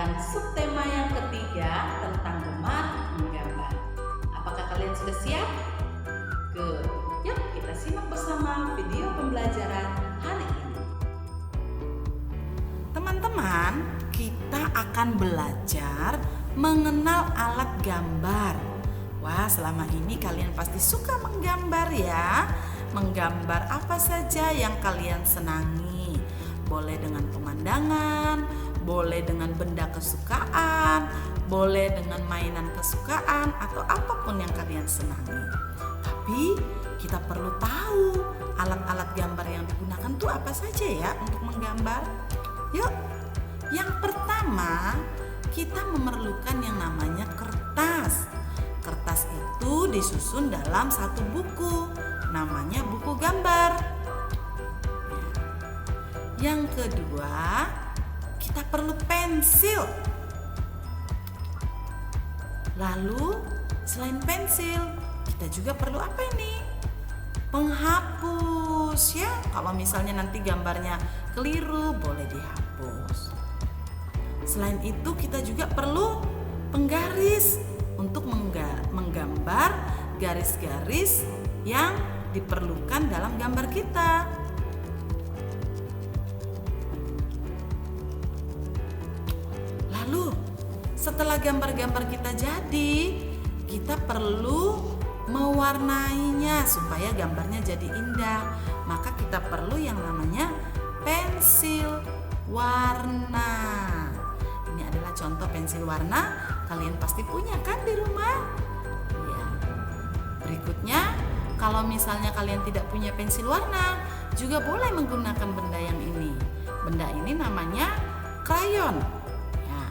dengan subtema yang ketiga tentang gemar menggambar. Apakah kalian sudah siap? Good. Yuk kita simak bersama video pembelajaran hari ini. Teman-teman, kita akan belajar mengenal alat gambar. Wah, selama ini kalian pasti suka menggambar ya. Menggambar apa saja yang kalian senangi. Boleh dengan pemandangan, boleh dengan benda kesukaan, boleh dengan mainan kesukaan, atau apapun yang kalian senangi. Tapi kita perlu tahu alat-alat gambar yang digunakan tuh apa saja ya untuk menggambar. Yuk, yang pertama kita memerlukan yang namanya kertas. Kertas itu disusun dalam satu buku, namanya buku gambar. Yang kedua, kita perlu pensil. Lalu, selain pensil, kita juga perlu apa ini? Penghapus ya. Kalau misalnya nanti gambarnya keliru, boleh dihapus. Selain itu, kita juga perlu penggaris untuk menggambar garis-garis yang diperlukan dalam gambar kita. Lalu, setelah gambar-gambar kita jadi, kita perlu mewarnainya supaya gambarnya jadi indah. Maka kita perlu yang namanya pensil warna. Ini adalah contoh pensil warna. Kalian pasti punya kan di rumah? Ya. Berikutnya, kalau misalnya kalian tidak punya pensil warna, juga boleh menggunakan benda yang ini. Benda ini namanya krayon. Ya,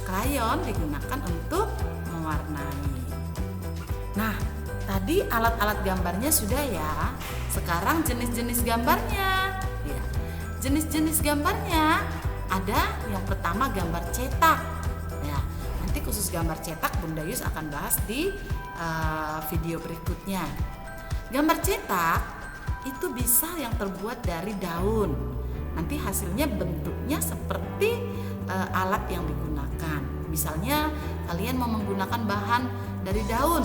krayon digunakan untuk mewarnai. Nah, tadi alat-alat gambarnya sudah ya. Sekarang jenis-jenis gambarnya. Ya. Jenis-jenis gambarnya ada yang pertama gambar cetak. Ya, nanti khusus gambar cetak Bunda Yus akan bahas di video berikutnya. Gambar cetak itu bisa yang terbuat dari daun. Nanti hasilnya bentuknya seperti alat yang digunakan. Misalnya kalian mau menggunakan bahan dari daun,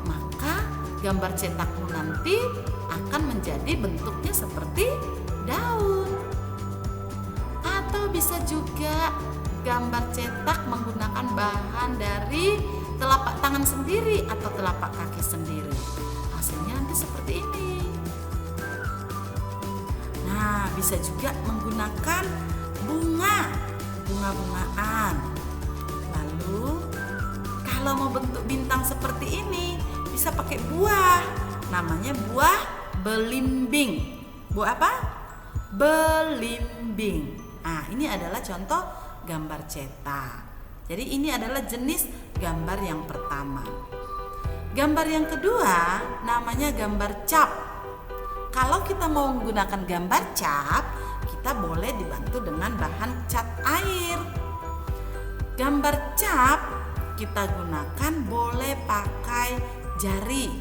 maka gambar cetakmu nanti akan menjadi bentuknya seperti daun. Atau bisa juga gambar cetak menggunakan bahan dari telapak tangan sendiri atau telapak kaki sendiri. Hasilnya nanti seperti ini. Nah, bisa juga menggunakan bunga-bungaan. Lalu, kalau mau bentuk bintang seperti ini, bisa pakai buah. Namanya buah belimbing. Buah apa? Belimbing. Nah, ini adalah contoh gambar cetak. Jadi ini adalah jenis gambar yang pertama. Gambar yang kedua namanya gambar cap. Kalau kita mau menggunakan gambar cap, kita boleh dibantu dengan bahan cat air. Gambar cap kita gunakan boleh pakai jari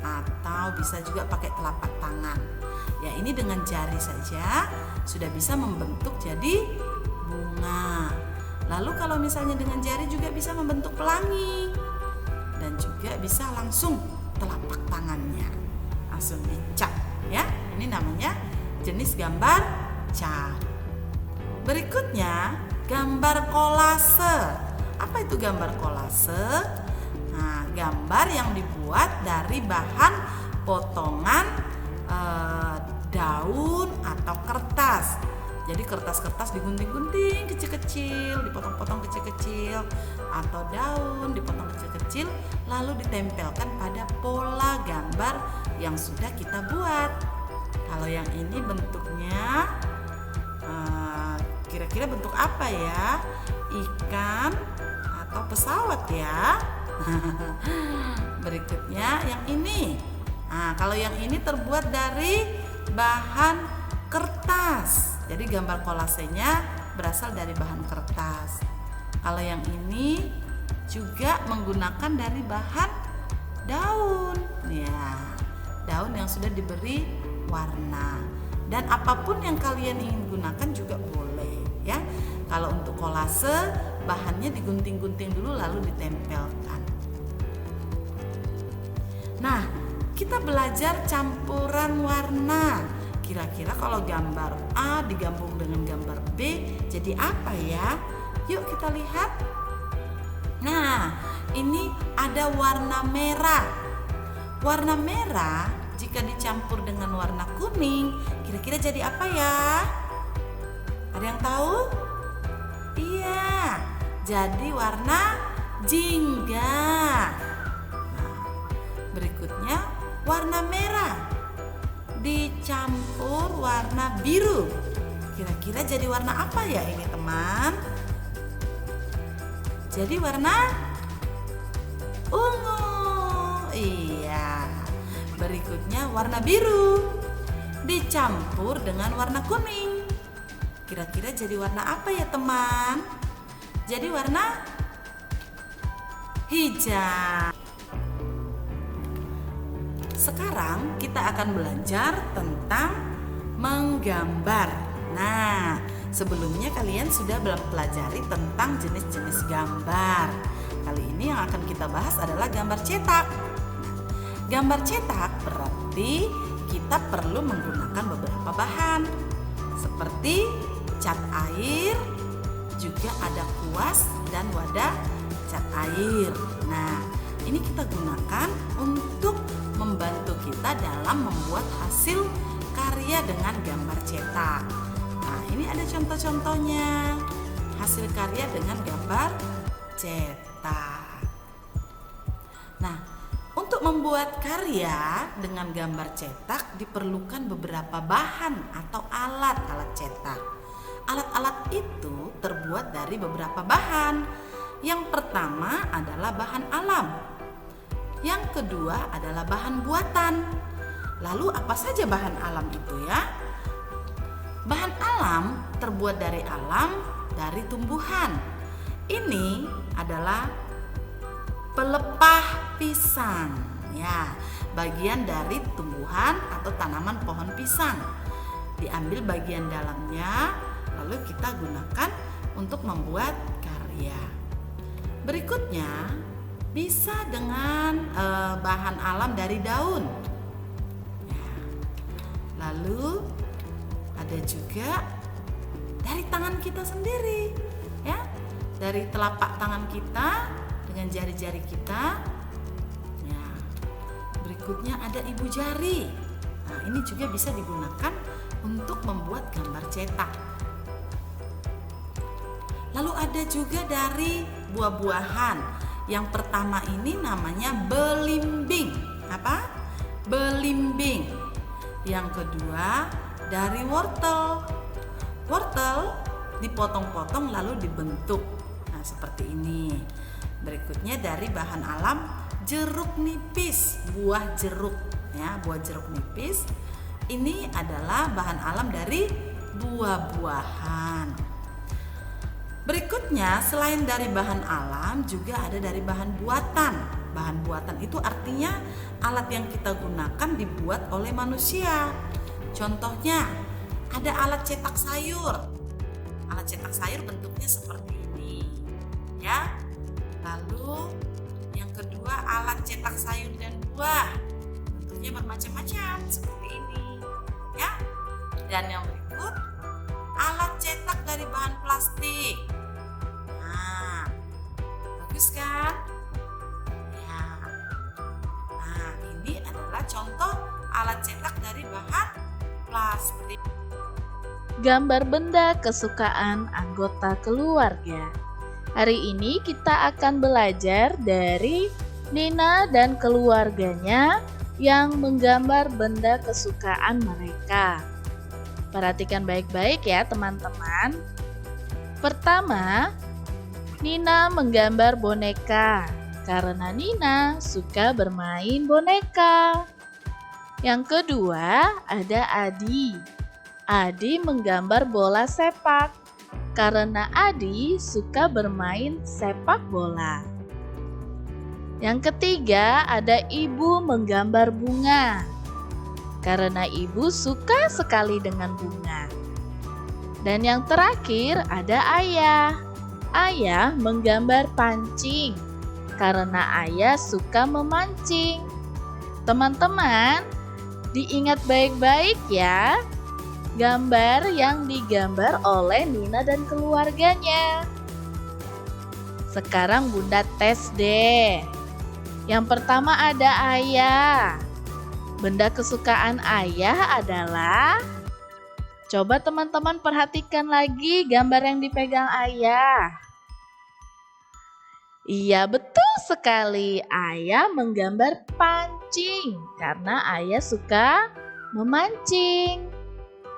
atau bisa juga pakai telapak tangan. Ya, ini dengan jari saja sudah bisa membentuk jadi bunga. Lalu kalau misalnya dengan jari juga bisa membentuk pelangi. Dan juga bisa langsung telapak tangannya langsung dicap ya. Ini namanya jenis gambar cap. Berikutnya gambar kolase. Apa itu gambar kolase? Nah, gambar yang dibuat dari bahan potongan daun atau kertas. Jadi kertas-kertas digunting-gunting kecil-kecil, dipotong-potong kecil-kecil, atau daun dipotong kecil-kecil, lalu ditempelkan pada pola gambar yang sudah kita buat. Kalau yang ini bentuknya kira-kira bentuk apa ya? Ikan atau pesawat ya? Berikutnya yang ini. Nah, kalau yang ini terbuat dari bahan kertas. Jadi gambar kolasenya berasal dari bahan kertas. Kalau yang ini juga menggunakan dari bahan daun. Ya, daun yang sudah diberi warna. Dan apapun yang kalian ingin gunakan juga boleh ya. Kalau untuk kolase, bahannya digunting-gunting dulu lalu ditempelkan. Nah, kita belajar campuran warna. Kira-kira kalau gambar A digabung dengan gambar B jadi apa ya? Yuk kita lihat. Nah, ini ada warna merah. Warna merah jika dicampur dengan warna kuning, kira-kira jadi apa ya? Ada yang tahu? Iya, jadi warna jingga. Nah, berikutnya warna merah dicampur warna biru. Kira-kira jadi warna apa ya ini teman? Jadi warna ungu. Iya. Berikutnya warna biru dicampur dengan warna kuning. Kira-kira jadi warna apa ya teman? Jadi warna hijau. Sekarang kita akan belajar tentang menggambar. Nah, sebelumnya kalian sudah pelajari tentang jenis-jenis gambar. Kali ini yang akan kita bahas adalah gambar cetak. Gambar cetak berarti kita perlu menggunakan beberapa bahan seperti cat air, juga ada kuas dan wadah cat air. Nah, ini kita gunakan untuk membantu kita dalam membuat hasil karya dengan gambar cetak. Nah, ini ada contoh-contohnya hasil karya dengan gambar cetak. Nah, untuk membuat karya dengan gambar cetak diperlukan beberapa bahan atau alat cetak. Alat-alat itu terbuat dari beberapa bahan. Yang pertama adalah bahan alam. Yang kedua adalah bahan buatan. Lalu apa saja bahan alam itu ya? Bahan alam terbuat dari alam, dari tumbuhan. Ini adalah pelepah pisang, ya, bagian dari tumbuhan atau tanaman pohon pisang. Diambil bagian dalamnya, lalu kita gunakan untuk membuat karya. Berikutnya bisa dengan bahan alam dari daun. Ya. Lalu ada juga dari tangan kita sendiri, ya, dari telapak tangan kita dengan jari-jari kita. Ya. Berikutnya ada ibu jari. Nah, ini juga bisa digunakan untuk membuat gambar cetak. Lalu ada juga dari buah-buahan. Yang pertama ini namanya belimbing. Apa? Belimbing. Yang kedua dari wortel. Wortel dipotong-potong lalu dibentuk. Nah, seperti ini. Berikutnya dari bahan alam jeruk nipis, buah jeruk, ya, buah jeruk nipis. Ini adalah bahan alam dari buah-buahan. Berikutnya, selain dari bahan alam juga ada dari bahan buatan. Bahan buatan itu artinya alat yang kita gunakan dibuat oleh manusia. Contohnya, ada alat cetak sayur. Alat cetak sayur bentuknya seperti ini, ya. Lalu yang kedua alat cetak sayur dan buah. Bentuknya bermacam-macam seperti ini, ya. Dan yang berikut alat cetak dari bahan plastik. Nah, bagus kan? Ya. Nah, ini adalah contoh alat cetak dari bahan plastik. Gambar benda kesukaan anggota keluarga. Hari ini kita akan belajar dari Nina dan keluarganya yang menggambar benda kesukaan mereka. Perhatikan baik-baik ya teman-teman. Pertama, Nina menggambar boneka karena Nina suka bermain boneka. Yang kedua, ada Adi. Adi menggambar bola sepak karena Adi suka bermain sepak bola. Yang ketiga, ada Ibu menggambar bunga karena Ibu suka sekali dengan bunga. Dan yang terakhir ada ayah. Ayah menggambar pancing karena ayah suka memancing. Teman-teman, diingat baik-baik ya gambar yang digambar oleh Nina dan keluarganya. Sekarang Bunda tes deh. Yang pertama ada ayah. Benda kesukaan ayah adalah, coba teman-teman perhatikan lagi gambar yang dipegang ayah. Iya, betul sekali. Ayah menggambar pancing karena ayah suka memancing.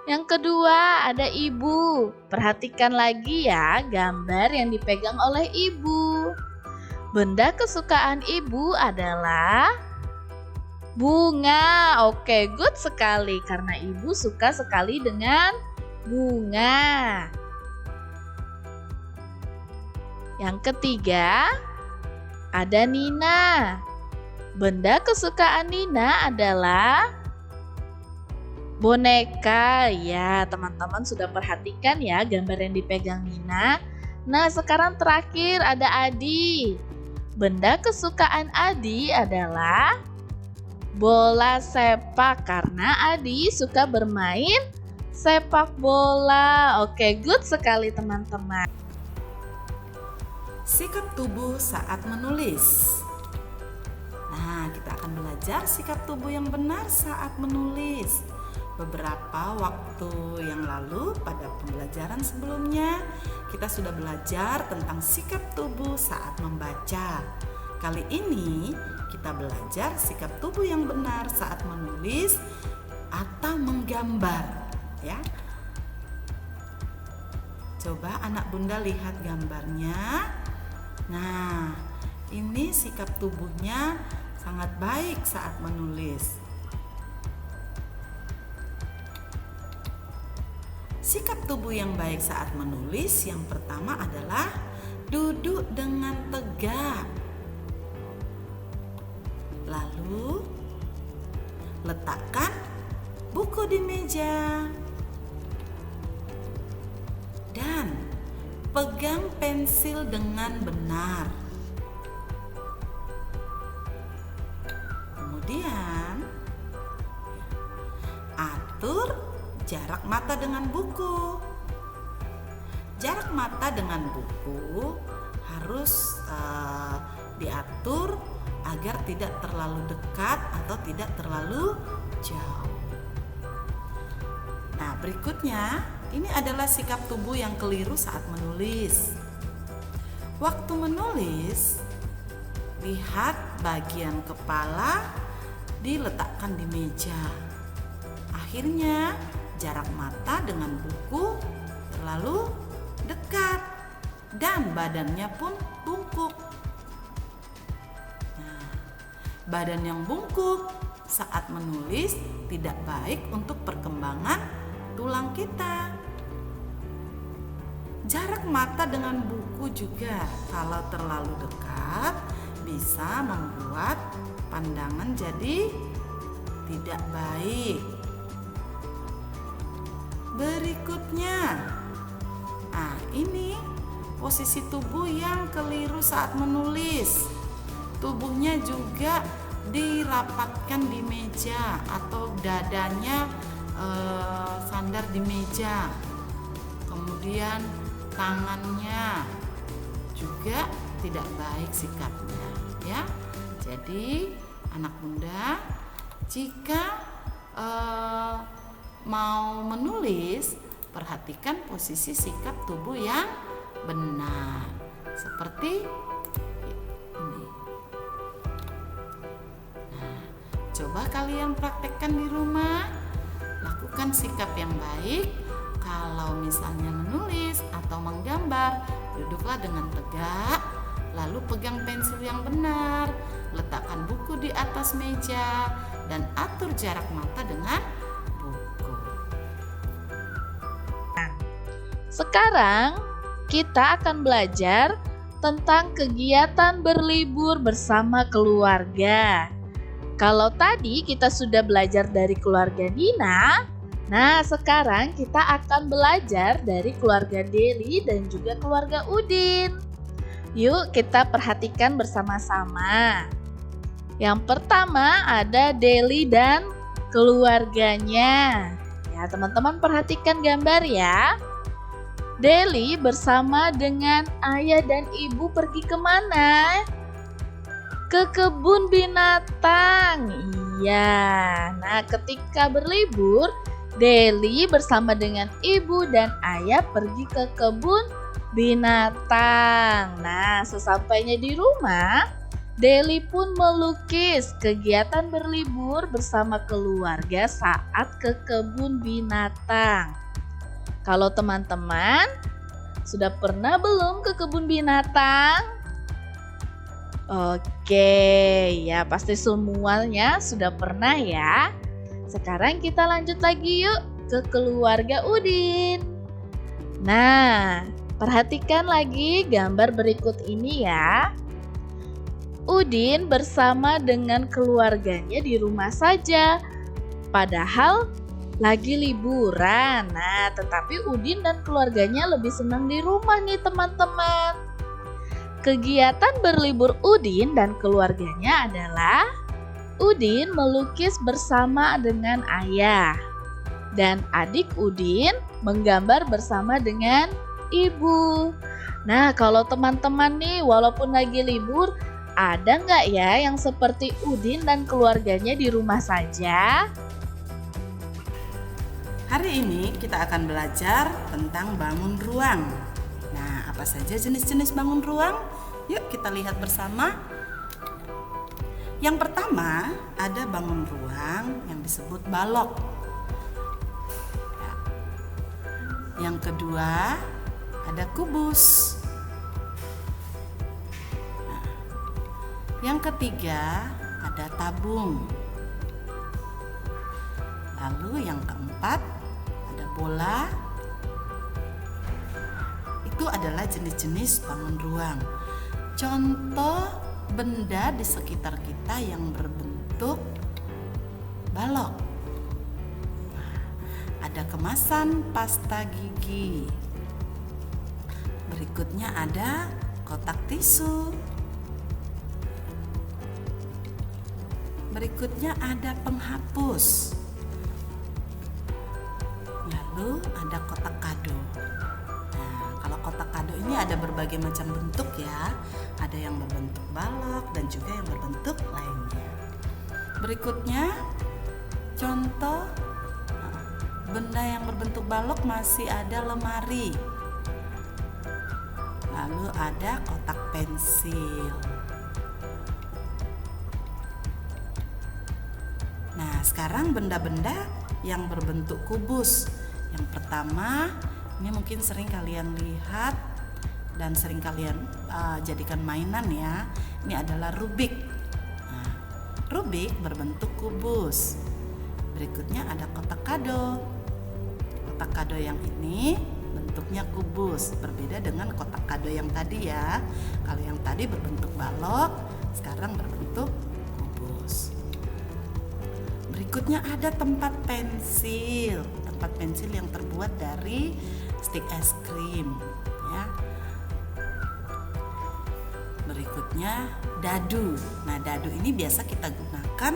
Yang kedua ada ibu. Perhatikan lagi ya gambar yang dipegang oleh ibu. Benda kesukaan ibu adalah bunga. Oke, good sekali karena ibu suka sekali dengan bunga. Yang ketiga, ada Nina. Benda kesukaan Nina adalah boneka. Ya, teman-teman sudah perhatikan ya gambar yang dipegang Nina. Nah, sekarang terakhir ada Adi. Benda kesukaan Adi adalah bola sepak karena Adi suka bermain sepak bola. Oke, good sekali teman-teman. Sikap tubuh saat menulis. Nah, kita akan belajar sikap tubuh yang benar saat menulis. Beberapa waktu yang lalu pada pembelajaran sebelumnya, kita sudah belajar tentang sikap tubuh saat membaca. Kali ini kita belajar sikap tubuh yang benar saat menulis atau menggambar, ya. Coba anak Bunda lihat gambarnya. Nah, ini sikap tubuhnya sangat baik saat menulis. Sikap tubuh yang baik saat menulis yang pertama adalah duduk dengan tegak. Lalu, letakkan buku di meja. Dan pegang pensil dengan benar. Kemudian, atur jarak mata dengan buku. Jarak mata dengan buku harus diatur agar tidak terlalu dekat atau tidak terlalu jauh. Nah, berikutnya ini adalah sikap tubuh yang keliru saat menulis. Waktu menulis, lihat bagian kepala diletakkan di meja. Akhirnya, jarak mata dengan buku terlalu dekat dan badannya pun bungkuk. Nah, badan yang bungkuk saat menulis tidak baik untuk perkembangan tulang kita. Jarak mata dengan buku juga kalau terlalu dekat bisa membuat pandangan jadi tidak baik. Berikutnya, ini posisi tubuh yang keliru saat menulis. Tubuhnya juga dirapatkan di meja atau dadanya sandar di meja. Kemudian tangannya juga tidak baik sikapnya, ya. Jadi anak Bunda, jika mau menulis, perhatikan posisi sikap tubuh yang benar. Seperti ini. Nah, coba kalian praktekkan di rumah. Lakukan sikap yang baik. Kalau misalnya menulis atau menggambar, duduklah dengan tegak, lalu pegang pensil yang benar, letakkan buku di atas meja, dan atur jarak mata dengan buku. Sekarang kita akan belajar tentang kegiatan berlibur bersama keluarga. Kalau tadi kita sudah belajar dari keluarga Nina, Nah, sekarang kita akan belajar dari keluarga Deli dan juga keluarga Udin. Yuk kita perhatikan bersama-sama. Yang pertama ada Deli dan keluarganya. Ya, teman-teman perhatikan gambar ya. Deli bersama dengan ayah dan ibu pergi kemana? Ke kebun binatang. Iya. Nah, ketika berlibur, Deli bersama dengan ibu dan ayah pergi ke kebun binatang. Nah, sesampainya di rumah, Deli pun melukis kegiatan berlibur bersama keluarga saat ke kebun binatang. Kalau teman-teman sudah pernah belum ke kebun binatang? Oke, ya pasti semuanya sudah pernah ya. Sekarang kita lanjut lagi yuk ke keluarga Udin. Nah, perhatikan lagi gambar berikut ini ya. Udin bersama dengan keluarganya di rumah saja. Padahal lagi liburan. Nah, tetapi Udin dan keluarganya lebih senang di rumah nih teman-teman. Kegiatan berlibur Udin dan keluarganya adalah Udin melukis bersama dengan ayah. Dan adik Udin menggambar bersama dengan ibu. Nah, kalau teman-teman nih walaupun lagi libur, ada nggak ya yang seperti Udin dan keluarganya di rumah saja? Hari ini kita akan belajar tentang bangun ruang. Nah, apa saja jenis-jenis bangun ruang? Yuk kita lihat bersama. Yang pertama ada bangun ruang yang disebut balok. Yang kedua ada kubus. Nah, yang ketiga ada tabung. Lalu yang keempat ada bola. Itu adalah jenis-jenis bangun ruang. Contoh benda di sekitar kita yang berbentuk balok. Nah, ada kemasan pasta gigi. Berikutnya ada kotak tisu. Berikutnya ada penghapus. Lalu ada kotak kado. Nah, kalau kotak kado ini ada berbagai macam bentuk ya. Ada yang berbentuk balok dan juga yang berbentuk lainnya. Berikutnya contoh benda yang berbentuk balok masih ada lemari. Lalu ada kotak pensil. Nah, sekarang benda-benda yang berbentuk kubus. Yang pertama, ini mungkin sering kalian lihat dan sering kalian jadikan mainan ya. Ini adalah Rubik. Nah, Rubik berbentuk kubus. Berikutnya ada kotak kado. Kotak kado yang ini bentuknya kubus, berbeda dengan kotak kado yang tadi ya. Kalau yang tadi berbentuk balok, sekarang berbentuk kubus. Berikutnya ada tempat pensil. Tempat pensil yang terbuat dari stik es krim ya. Berikutnya dadu. Nah, dadu ini biasa kita gunakan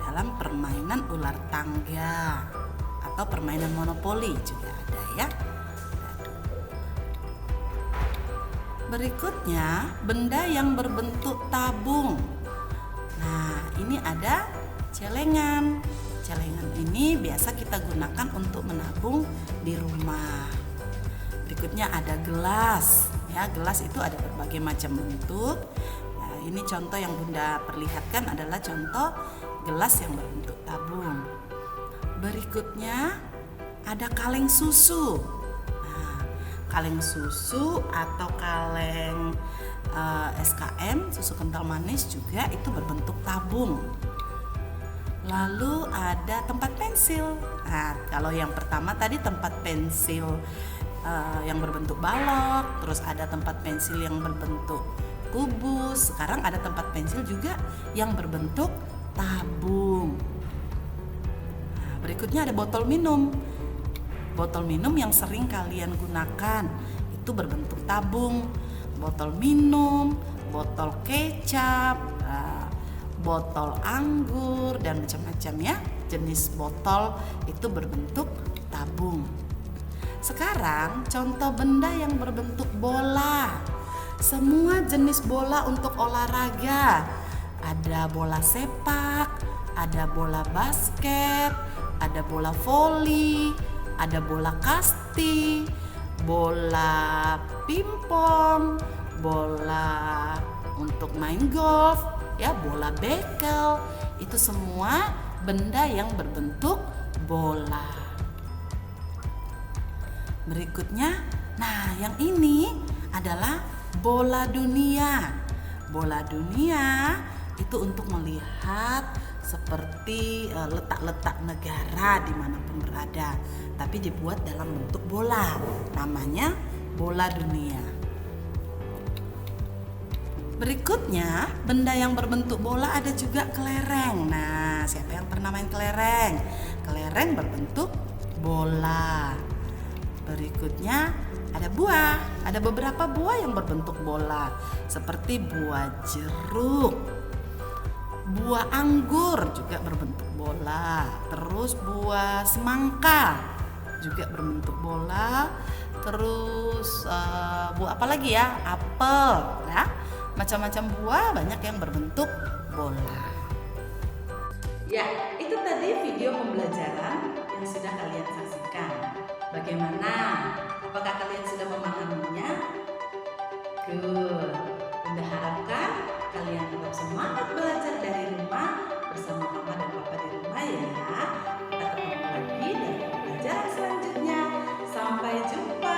dalam permainan ular tangga atau permainan monopoli juga ada ya. Berikutnya benda yang berbentuk tabung. Nah, ini ada celengan. Celengan ini biasa kita gunakan untuk menabung di rumah. Berikutnya ada gelas. Ya, gelas itu ada berbagai macam bentuk. Nah, ini contoh yang Bunda perlihatkan adalah contoh gelas yang berbentuk tabung. Berikutnya ada kaleng susu. Nah, kaleng susu atau kaleng SKM, susu kental manis juga itu berbentuk tabung. Lalu ada tempat pensil. Nah, kalau yang pertama tadi tempat pensil yang berbentuk balok, terus ada tempat pensil yang berbentuk kubus. Sekarang ada tempat pensil juga yang berbentuk tabung. Nah, berikutnya ada botol minum. botol minum yang sering kalian gunakan itu berbentuk tabung. Botol minum, botol kecap, botol anggur, dan macam-macam ya. Jenis botol itu berbentuk tabung. Sekarang contoh benda yang berbentuk bola. Semua jenis bola untuk olahraga. Ada bola sepak, ada bola basket, ada bola voli, ada bola kasti, bola pingpong, bola untuk main golf, ya, bola bekel. Itu semua benda yang berbentuk bola. Berikutnya, nah yang ini adalah bola dunia. Bola dunia itu untuk melihat seperti letak-letak negara dimanapun berada, tapi dibuat dalam bentuk bola. Namanya bola dunia. Berikutnya, benda yang berbentuk bola ada juga kelereng. Nah, siapa yang pernah main kelereng? Kelereng berbentuk bola. Berikutnya ada buah. Ada beberapa buah yang berbentuk bola, seperti buah jeruk. Buah anggur juga berbentuk bola. Terus buah semangka juga berbentuk bola. Terus buah apa lagi ya? Apel, ya. Macam-macam buah banyak yang berbentuk bola. Ya, itu tadi video pembelajaran yang sudah kalian saksikan. Bagaimana? Apakah kalian sudah memahaminya? Good. Bunda harapkan kalian tetap semangat belajar dari rumah bersama mama dan papa di rumah ya. Kita ketemu lagi dalam pembelajaran selanjutnya. Sampai jumpa.